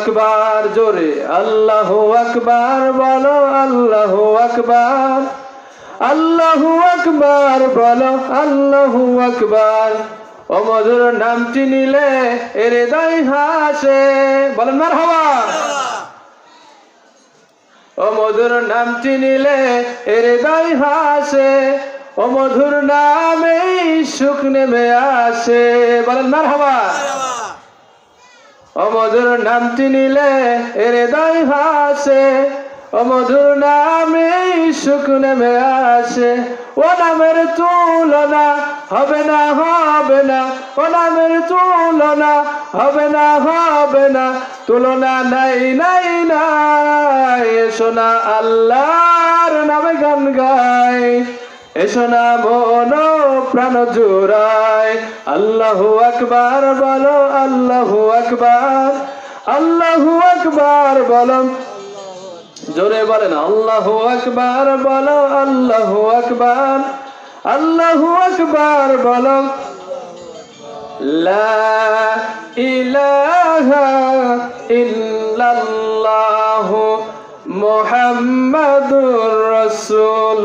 আকবার, জোরে আল্লাহু আকবার বলো, আল্লাহু আকবার, আল্লাহু আকবার বলো, আল্লাহু আকবার। ও মধুর নামটি নিলে হৃদয় হাসে, বলেন মারহাবা। ও মধুর নামটি নিলে হৃদয় হাসে, ও মধুর নামে সুখ নেমে আসে, বলেন মারহাবা। ও মধুর নামটি নিলে হৃদয় হাসে, ও মধুর নামে সুখ নেমে আসে। ও নামের তুলনা হবে না, হবে না, ও নামের তুলনা হবে না, হবে না, তুলনা নাই নাই নাই। এসো না আল্লাহর নামে গান গাই, এসো না মন প্রাণ জোড়ায়। আল্লাহু আকবার বলো, আল্লাহু আকবার, আল্লাহু আকবার বলো, জোরে বলেন আল্লাহু আকবার বলো, আল্লাহু আকবার, আল্লাহু আকবার বলো। লা ইলাহা ইল্লাল্লাহু মুহাম্মাদুর রাসূল।